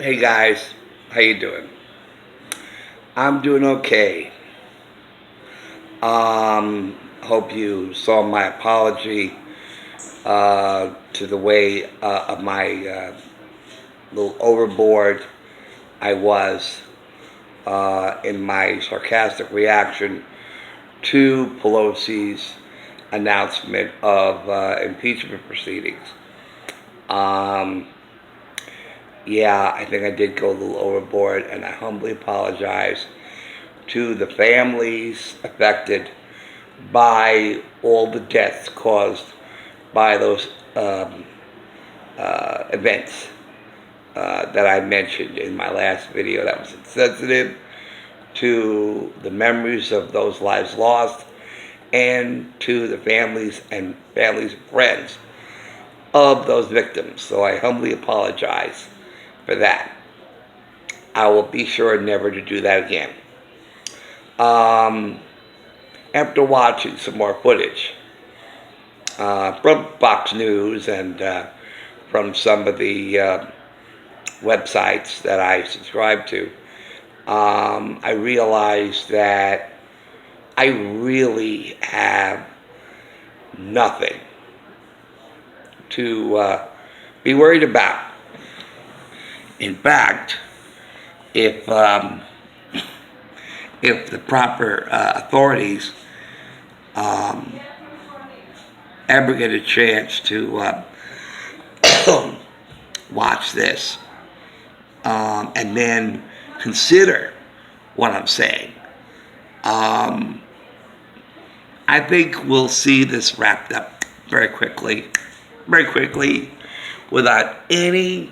Hey guys, how you doing? I'm doing okay. Hope you saw my apology to the way of my little overboard I was in my sarcastic reaction to Pelosi's announcement of impeachment proceedings. Um, yeah, I think I did go a little overboard, and I humbly apologize to the families affected by all the deaths caused by those events that I mentioned in my last video that was insensitive, to the memories of those lives lost, and to the families and friends of those victims. So I humbly apologize for that. I will be sure never to do that again. After watching some more footage from Fox News and from some of the websites that I subscribe to, I realized that I really have nothing to be worried about. In fact, if the proper authorities ever get a chance to watch this and then consider what I'm saying, I think we'll see this wrapped up very quickly, without any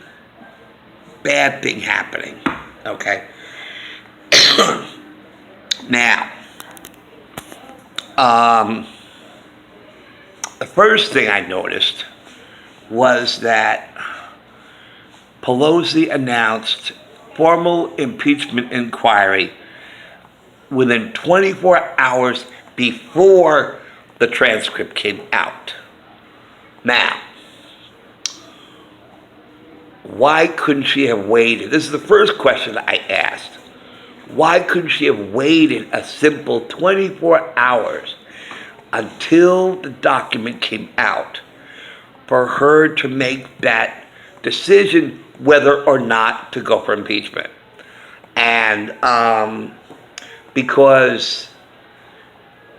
bad thing happening. Okay. Now, the first thing I noticed was that Pelosi announced formal impeachment inquiry within 24 hours before the transcript came out. Now, why couldn't she have waited? This is the first question I asked. Why couldn't she have waited a simple 24 hours until the document came out for her to make that decision whether or not to go for impeachment? And because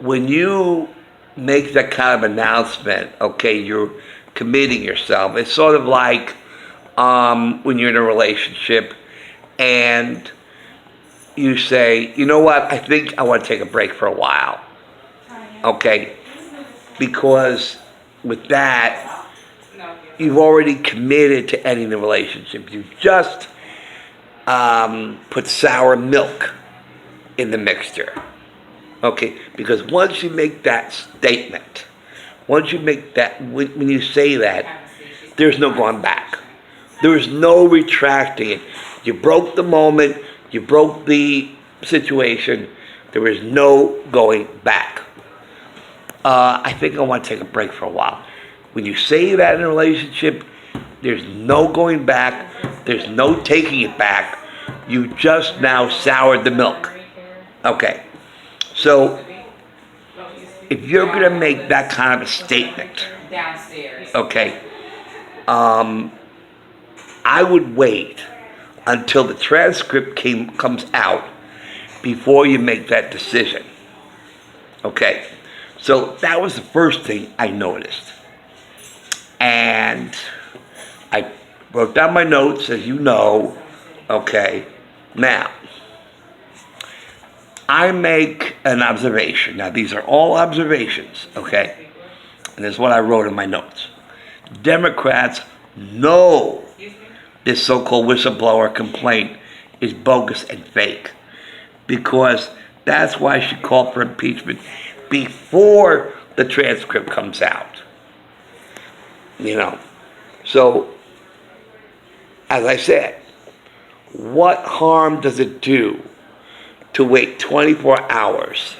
when you make that kind of announcement, okay, you're committing yourself. It's sort of like when you're in a relationship and you say, you know what, I think I want to take a break for a while. Okay? Because with that, you've already committed to ending the relationship. You've just put sour milk in the mixture. Okay? Because once you make that statement, once you make that, when you say that, there's no going back. There is no retracting it. You broke the moment. You broke the situation. There is no going back. I think I want to take a break for a while. When you say that in a relationship, there's no going back. There's no taking it back. You just now soured the milk. Okay. So, if you're going to make that kind of a statement, okay, I would wait until the transcript comes out before you make that decision. Okay, so that was the first thing I noticed. And I wrote down my notes, as you know. Okay, now, I make an observation. Now, these are all observations, okay? And this is what I wrote in my notes. Democrats know this so-called whistleblower complaint is bogus and fake, because that's why she called for impeachment before the transcript comes out. You know, so as I said, what harm does it do to wait 24 hours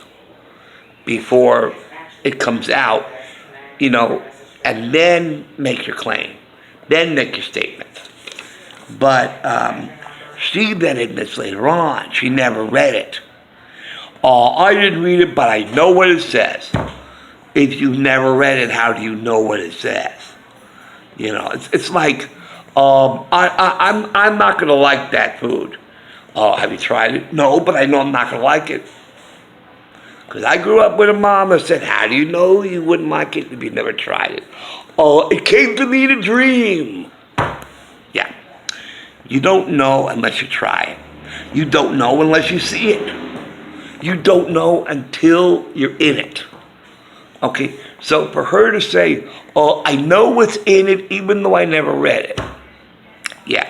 before it comes out, you know, and then make your claim, then make your statement? But She then admits later on she never read it. I didn't read it, but I know what it says. If you've never read it, how do you know what it says? You know, it's like, I'm not going to like that food. Have you tried it? No, but I know I'm not going to like it. Because I grew up with a mom that said, how do you know you wouldn't like it if you never tried it? It came to me in a dream. Yeah. You don't know unless you try it. You don't know unless you see it. You don't know until you're in it. Okay? So for her to say, I know what's in it even though I never read it. Yeah.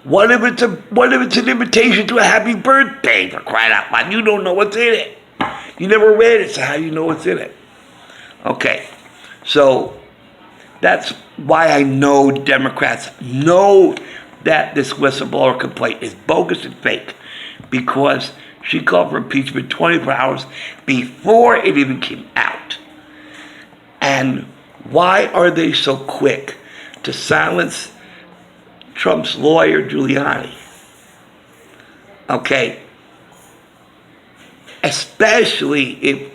What if it's an invitation to a happy birthday, for crying out loud? You don't know what's in it. You never read it, so how do you know what's in it? Okay. So that's why I know Democrats know that this whistleblower complaint is bogus and fake, because she called for impeachment 24 hours before it even came out. And why are they so quick to silence Trump's lawyer, Giuliani? Okay. Especially if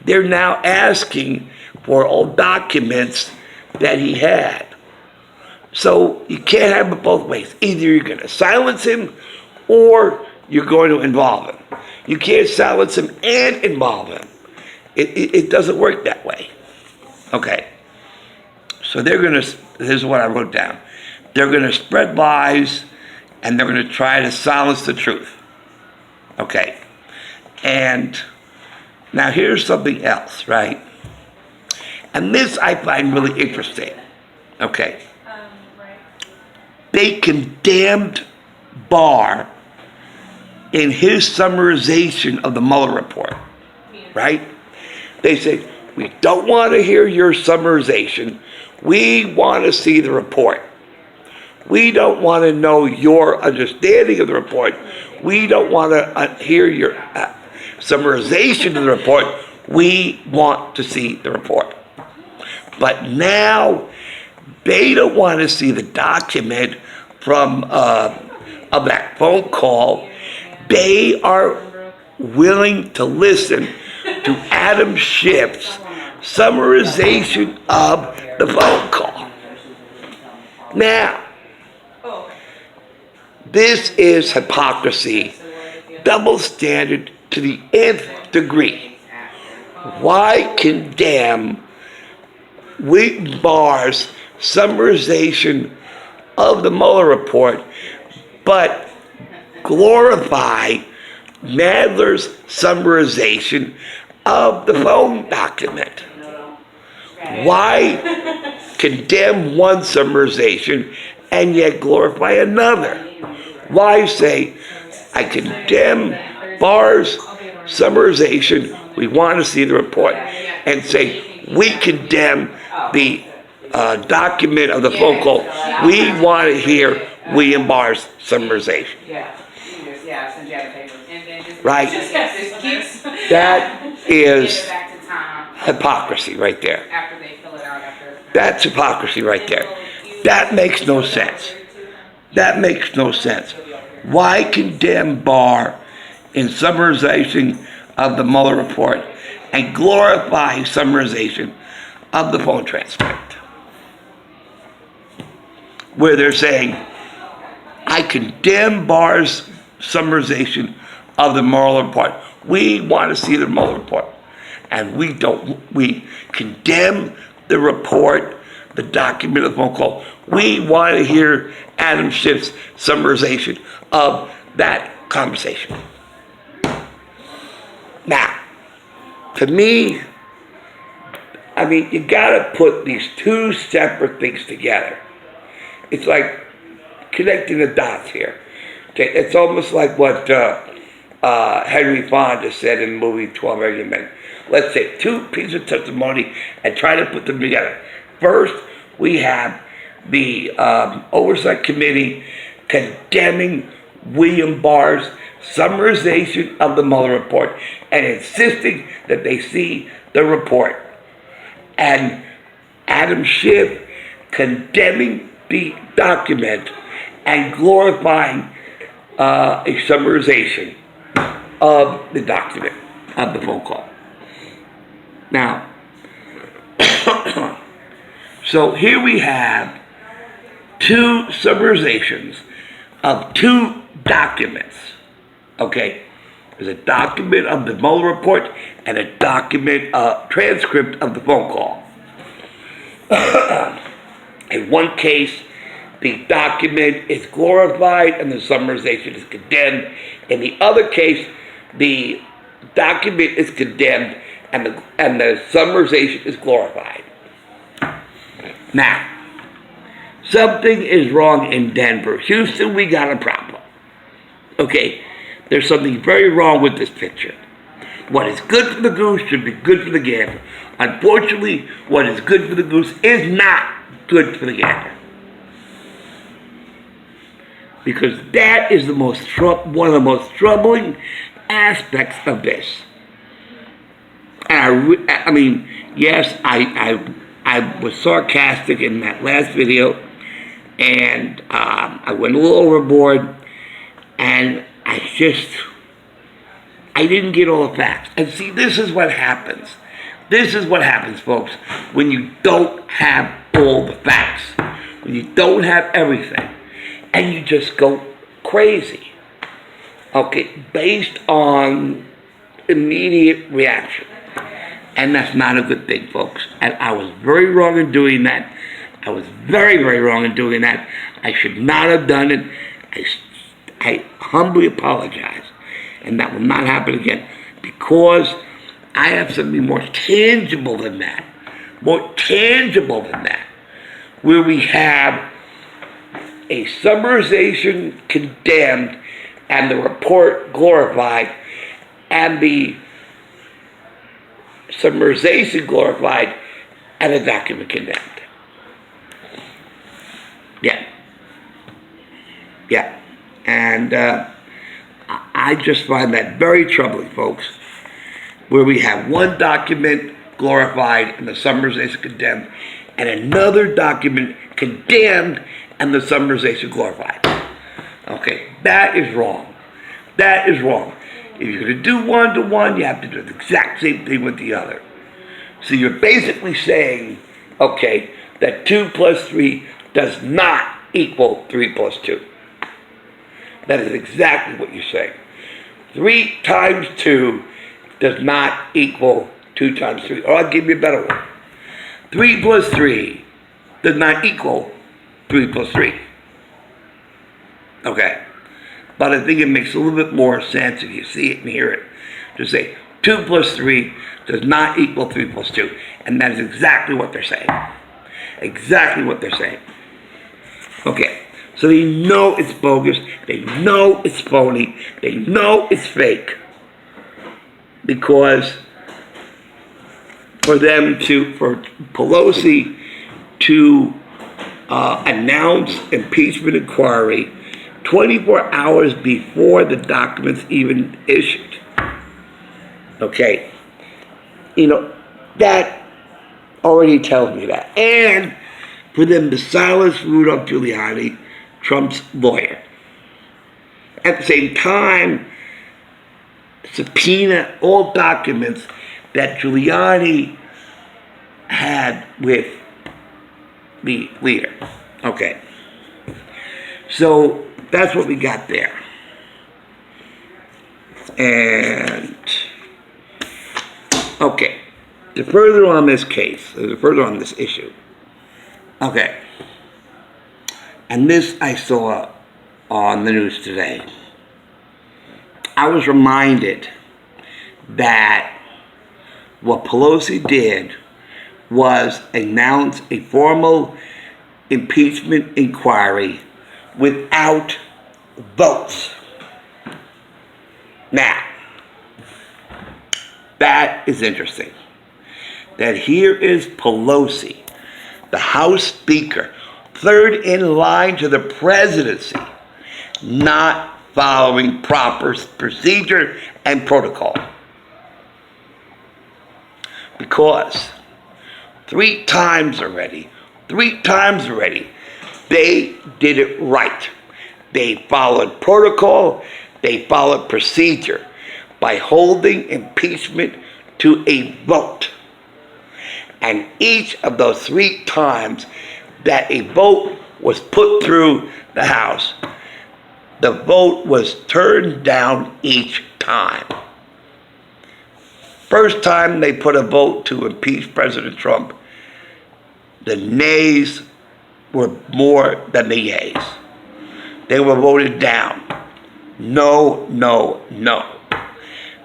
they're now asking for all documents that he had. So you can't have it both ways. Either you're going to silence him or you're going to involve him. You can't silence him and involve him. It doesn't work that way. Okay. So here's what I wrote down. They're going to spread lies and they're going to try to silence the truth. Okay. And now here's something else, right? And this I find really interesting. Okay. They condemned Barr in his summarization of the Mueller report, right? They said, we don't want to hear your summarization. We want to see the report. We don't want to know your understanding of the report. We don't want to hear your summarization of the report. We want to see the report. But now they don't want to see the document from of that phone call. They are willing to listen to Adam Schiff's summarization of the phone call. Now, this is hypocrisy, double standard to the nth degree. Why condemn Barr's summarization of the Mueller report, but glorify Nadler's summarization of the phone document? Why condemn one summarization and yet glorify another? Why say, I condemn Barr's summarization, we want to see the report, and say, we condemn the document of the phone call, we want to hear William Barr's summarization. Right? That is hypocrisy right there. That's hypocrisy right there. That makes no sense. That makes no sense. Why condemn Barr in summarization of the Mueller report and glorify summarization of the phone transcript, where they're saying, I condemn Barr's summarization of the Mueller report. We want to see the Mueller report. And we condemn the report, the document of the phone call. We want to hear Adam Schiff's summarization of that conversation. Now, to me, you gotta put these two separate things together. It's like connecting the dots here. Okay, it's almost like what Henry Fonda said in the movie 12 Angry Men. Let's take two pieces of testimony and try to put them together. First, we have the Oversight Committee condemning William Barr's summarization of the Mueller report and insisting that they see the report. And Adam Schiff condemning the document and glorifying a summarization of the document, of the phone call. Now, so here we have two summarizations of two documents. Okay? There's a document of the Mueller report and a document, transcript of the phone call. In one case, the document is glorified and the summarization is condemned. In the other case, the document is condemned and the summarization is glorified. Now, something is wrong in Denver. Houston, we got a problem. Okay, there's something very wrong with this picture. What is good for the goose should be good for the gander. Unfortunately, what is good for the goose is not good for the gander. Because that is one of the most troubling aspects of this. And I mean, yes, I was sarcastic in that last video, and I went a little overboard, and I didn't get all the facts. And see, this is what happens. This is what happens, folks, when you don't have all the facts, when you don't have everything, and you just go crazy, okay, based on immediate reaction. And that's not a good thing, folks. And I was very wrong in doing that. I was very, very wrong in doing that. I should not have done it. I humbly apologize. And that will not happen again. Because I have something more tangible than that. More tangible than that. Where we have a summarization condemned and the report glorified and the summarization glorified and the document condemned. Yeah. And I just find that very troubling, folks, where we have one document glorified and the summarization condemned, and another document condemned and the summarization glorified. Okay, that is wrong. That is wrong. If you're going to do one-to-one, you have to do the exact same thing with the other. So you're basically saying, okay, that 2 plus 3 does not equal 3 plus 2. That is exactly what you're saying. 3 times 2 does not equal 2 times 3. Or I'll give you a better one. 3 plus 3 does not equal 3 plus 3. Okay. But I think it makes a little bit more sense if you see it and hear it to say 2 plus 3 does not equal 3 plus 2. And that is exactly what they're saying. Exactly what they're saying. Okay. So they know it's bogus. They know it's phony. They know it's fake. Because for Pelosi to announce impeachment inquiry 24 hours before the documents even issued. Okay. You know, that already tells me that. And for them to silence Rudolph Giuliani, Trump's lawyer. At the same time, subpoena all documents that Giuliani had with the leader. Okay. So that's what we got there. And, okay. To further on this case, to further on this issue. Okay. And this I saw on the news today. I was reminded that what Pelosi did was announce a formal impeachment inquiry without votes. Now, that is interesting. That here is Pelosi, the House Speaker, third in line to the presidency, not following proper procedure and protocol. Because 3 times already, they did it right. They followed protocol. They followed procedure by holding impeachment to a vote. And each of those 3 times that a vote was put through the House, the vote was turned down each time. First time they put a vote to impeach President Trump, the nays were more than the yays. They were voted down. No, no, no.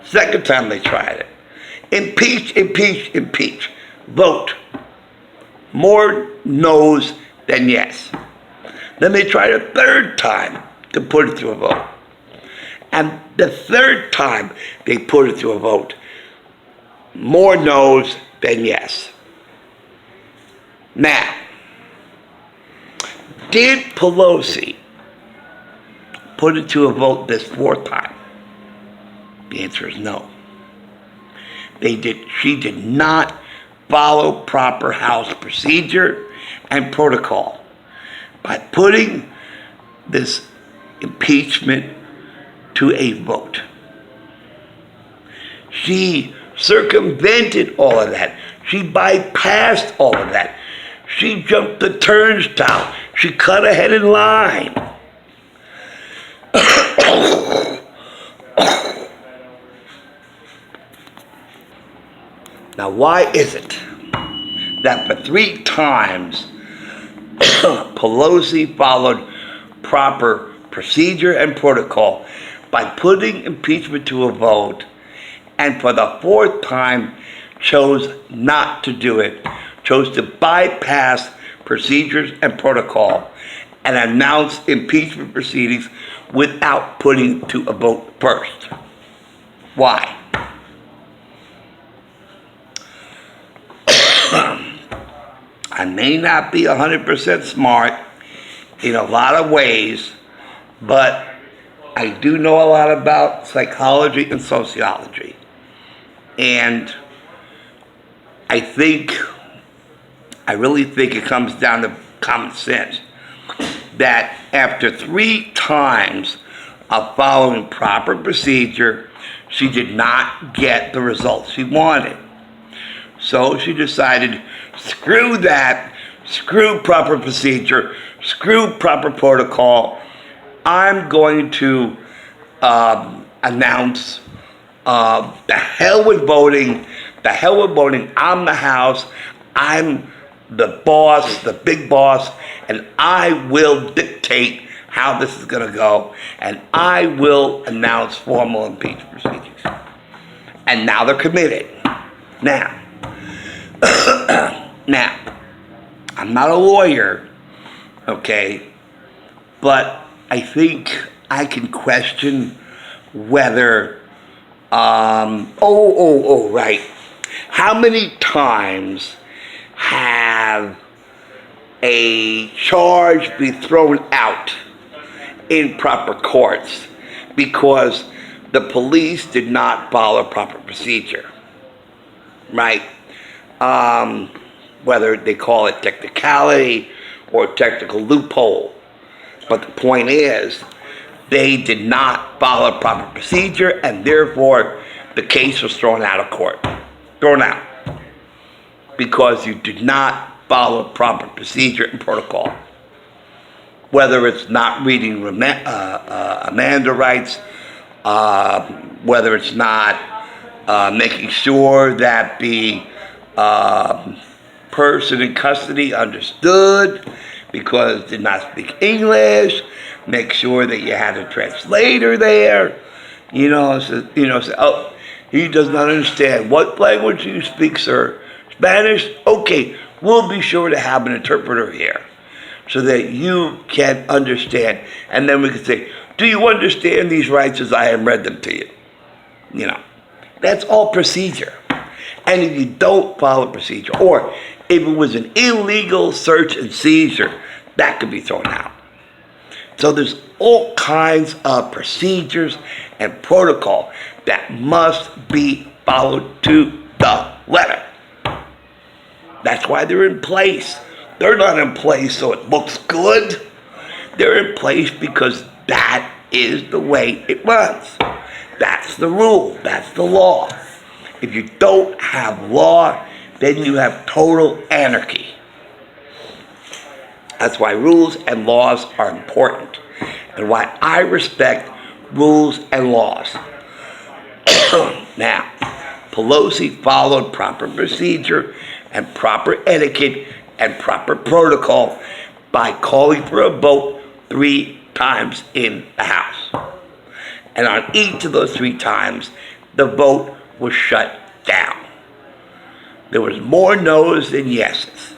Second time they tried it. Impeach, impeach, impeach. Vote. More no's than yes. Then they tried a third time to put it to a vote. And the third time they put it to a vote, more no's than yes. Now, did Pelosi put it to a vote this 4th time? The answer is no. She did not follow proper House procedure and protocol by putting this impeachment to a vote. She circumvented all of that. She bypassed all of that. She jumped the turnstile. She cut ahead in line. Now, why is it that for 3 times Pelosi followed proper procedure and protocol by putting impeachment to a vote, and for the 4th time chose not to do it, chose to bypass procedures and protocol and announce impeachment proceedings without putting to a vote first? Why? I may not be 100% smart in a lot of ways, but I do know a lot about psychology and sociology. And I really think it comes down to common sense that after 3 times of following proper procedure, she did not get the results she wanted. So she decided, screw that, screw proper procedure, screw proper protocol. I'm going to announce the hell with voting, I'm the House, I'm the boss, the big boss, and I will dictate how this is going to go, and I will announce formal impeachment proceedings. And now they're committed. Now, I'm not a lawyer, okay, but I think I can question whether, right. How many times have a charge be thrown out in proper courts because the police did not follow proper procedure, right? Whether they call it technicality or technical loophole. But the point is, they did not follow proper procedure, and therefore the case was thrown out of court. Thrown out. Because you did not follow proper procedure and protocol. Whether it's not reading Amanda rights, whether it's not making sure that the person in custody understood because did not speak English, make sure that you had a translator there, oh, he does not understand. What language do you speak, sir? Spanish? Okay, we'll be sure to have an interpreter here so that you can understand. And then we can say, do you understand these rights as I have read them to you? That's all procedure. And if you don't follow procedure, or if it was an illegal search and seizure, that could be thrown out. So there's all kinds of procedures and protocol that must be followed to the letter. That's why they're in place. They're not in place so it looks good. They're in place because that is the way it runs. That's the rule. That's the law. If you don't have law, then you have total anarchy. That's why rules and laws are important, and why I respect rules and laws. Now, Pelosi followed proper procedure and proper etiquette and proper protocol by calling for a vote 3 times in the House. And on each of those 3 times, the vote was shut down. There was more no's than yeses.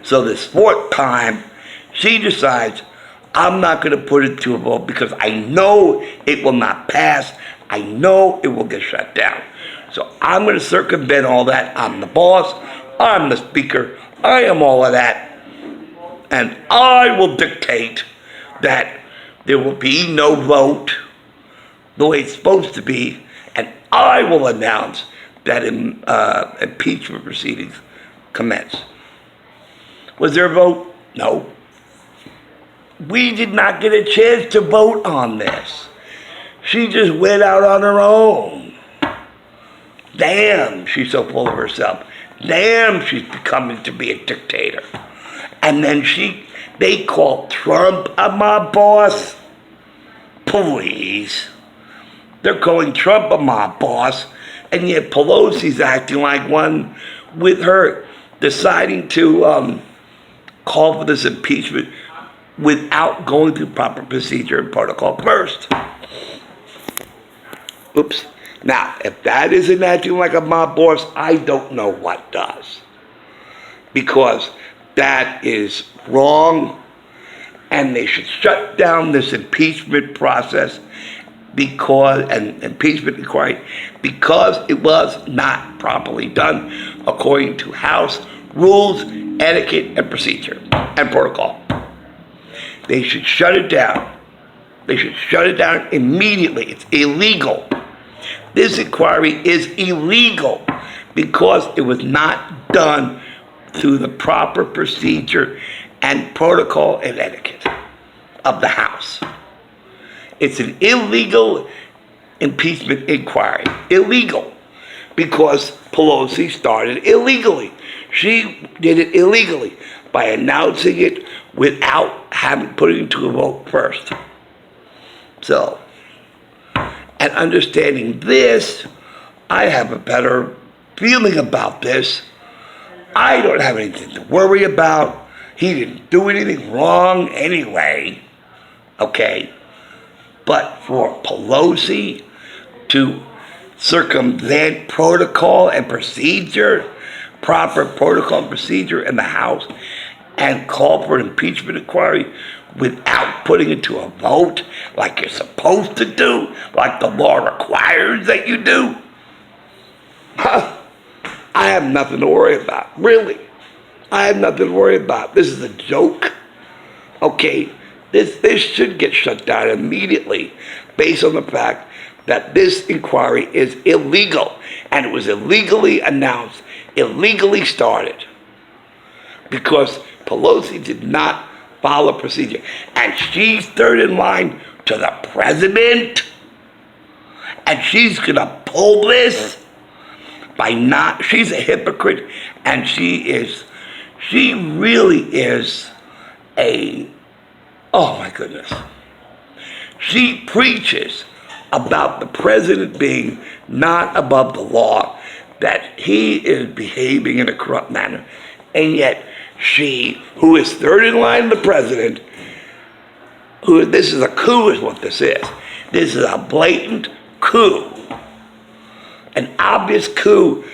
So this 4th time, she decides, I'm not going to put it to a vote because I know it will not pass. I know it will get shut down. So I'm going to circumvent all that. I'm the boss. I'm the speaker. I am all of that. And I will dictate that there will be no vote the way it's supposed to be. And I will announce that impeachment proceedings commence. Was there a vote? No. We did not get a chance to vote on this. She just went out on her own. Damn, she's so full of herself. Damn, she's becoming to be a dictator. And then they call Trump a mob boss. Please. They're calling Trump a mob boss, and yet Pelosi's acting like one with her, deciding to call for this impeachment without going through proper procedure and protocol first. Oops. Now, if that isn't acting like a mob boss, I don't know what does. Because that is wrong, and they should shut down this impeachment process and impeachment inquiry because it was not properly done according to House rules, etiquette, and procedure and protocol. They should shut it down. They should shut it down immediately. It's illegal. This inquiry is illegal because it was not done through the proper procedure and protocol and etiquette of the House. It's an illegal impeachment inquiry. Illegal. Because Pelosi started illegally. She did it illegally by announcing it without putting it to a vote first. So, and understanding this, I have a better feeling about this. I don't have anything to worry about. He didn't do anything wrong anyway. Okay? But for Pelosi to circumvent protocol and procedure, proper protocol and procedure in the House, and call for an impeachment inquiry without putting it to a vote like you're supposed to do, like the law requires that you do, I have nothing to worry about, really. I have nothing to worry about. This is a joke. Okay, this should get shut down immediately based on the fact that this inquiry is illegal, and it was illegally announced, illegally started, because Pelosi did not follow procedure. And she's third in line to the president, and she's going to pull this by not, she's a hypocrite, and she really is oh my goodness. She preaches about the president being not above the law, that he is behaving in a corrupt manner, and yet she, who is third in line to the president, this is a coup is what this is. This is a blatant coup. An obvious coup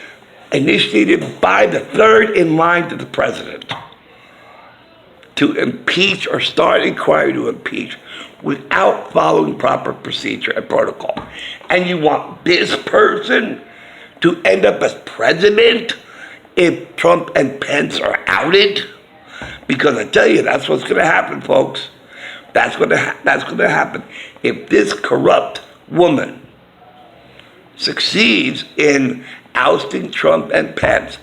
initiated by the third in line to the president to impeach or start inquiry to impeach without following proper procedure and protocol. And you want this person to end up as president if Trump and Pence are outed? Because I tell you, that's what's going to happen, folks. That's going to happen. If this corrupt woman succeeds in ousting Trump and Pence,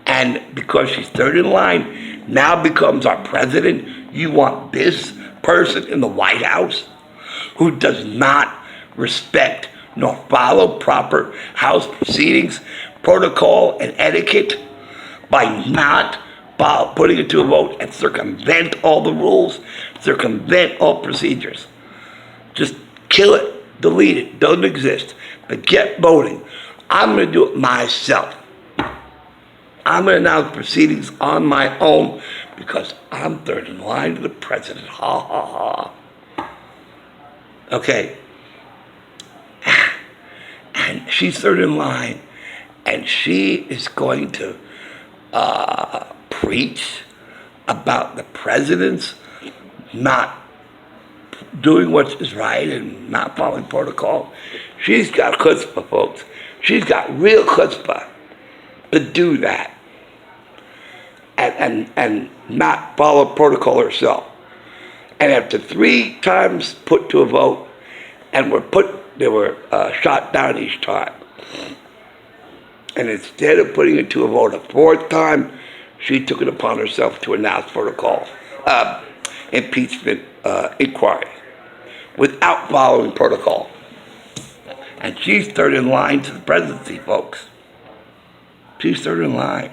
and because she's third in line, now becomes our president, you want this person in the White House who does not respect nor follow proper House proceedings, protocol, and etiquette by not putting it to a vote and circumvent all the rules, circumvent all procedures. Just kill it, delete it, doesn't exist. But get voting. I'm going to do it myself. I'm going to announce proceedings on my own because I'm third in line to the president. Ha ha ha. Okay. And she's third in line, and she is going to preach about the president's not doing what is right and not following protocol. She's got chutzpah, folks. She's got real chutzpah to do that and not follow protocol herself. And after 3 times put to a vote, and they were shot down each time. And instead of putting it to a vote a 4th time, she took it upon herself to announce protocol, impeachment inquiry, without following protocol. And she's third in line to the presidency, folks. She's third in line.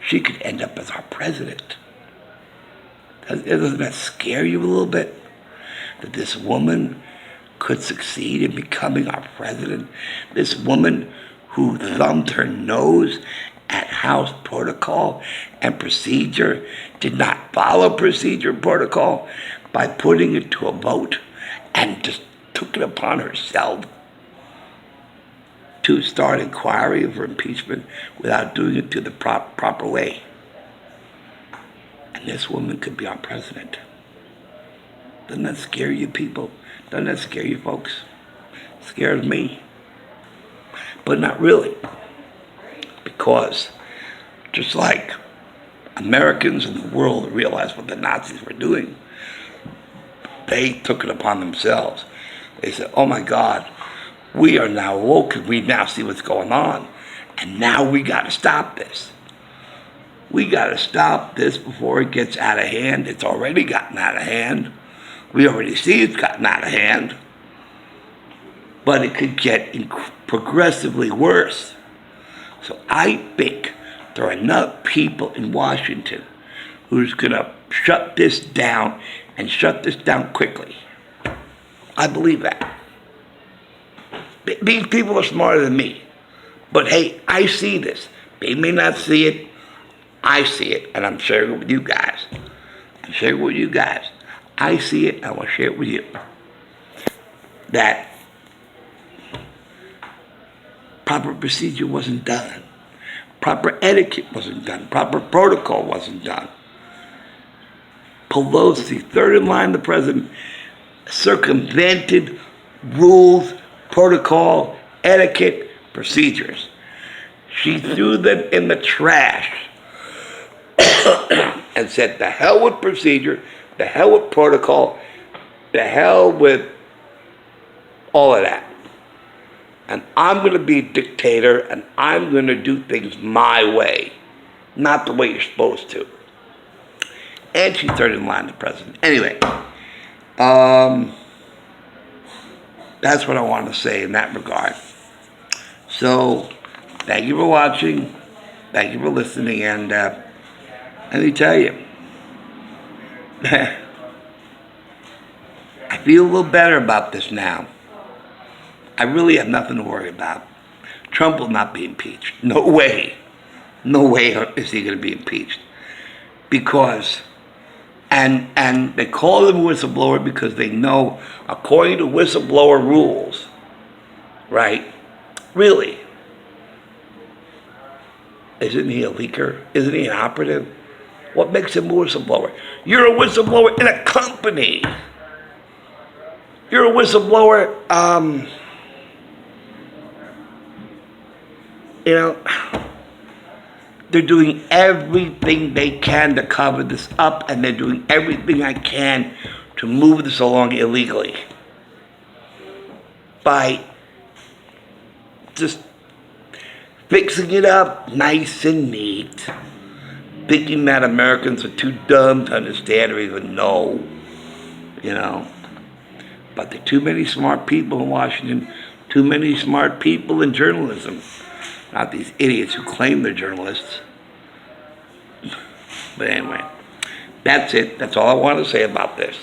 She could end up as our president. Doesn't that scare you a little bit? That this woman could succeed in becoming our president? This woman who thumbed her nose at House protocol and procedure, did not follow procedure and protocol by putting it to a vote, and just took it upon herself to start inquiry for impeachment without doing it to the proper way. And this woman could be our president. Doesn't that scare you, people? Doesn't that scare you, folks? It scares me. But not really. Because just like Americans in the world realized what the Nazis were doing, they took it upon themselves. They said, oh my God, we are now woke and we now see what's going on. And now we got to stop this. We got to stop this before it gets out of hand. It's already gotten out of hand. We already see it's gotten out of hand. But it could get progressively worse. So I think there are enough people in Washington who's going to shut this down and shut this down quickly. I believe that. These people are smarter than me. But hey, I see this. They may not see it. I see it, and I'm sharing it with you guys. I'm sharing it with you guys. I see it, and I will share it with you. That proper procedure wasn't done. Proper etiquette wasn't done. Proper protocol wasn't done. Pelosi, third in line, the president, circumvented rules, protocol, etiquette, procedures. She threw them in the trash and said, the hell with procedure, the hell with protocol, the hell with all of that. And I'm going to be a dictator, and I'm going to do things my way, not the way you're supposed to. And she's third in line, the president. Anyway, that's what I want to say in that regard. So, thank you for watching. Thank you for listening. And let me tell you, I feel a little better about this now. I really have nothing to worry about. Trump will not be impeached. No way. No way is he going to be impeached. Because, and they call him a whistleblower because they know, according to whistleblower rules, right? Really? Isn't he a leaker? Isn't he an operative? What makes him a whistleblower? You're a whistleblower in a company. You're a whistleblower, you know, they're doing everything they can to cover this up, and they're doing everything I can to move this along illegally by just fixing it up nice and neat, thinking that Americans are too dumb to understand or even know. you know. But there are too many smart people in Washington, too many smart people in journalism. Not these idiots who claim they're journalists. But anyway, that's it. That's all I want to say about this.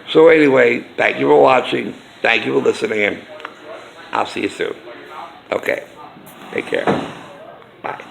So anyway, thank you for watching. Thank you for listening. I'll see you soon. Okay. Take care. Bye.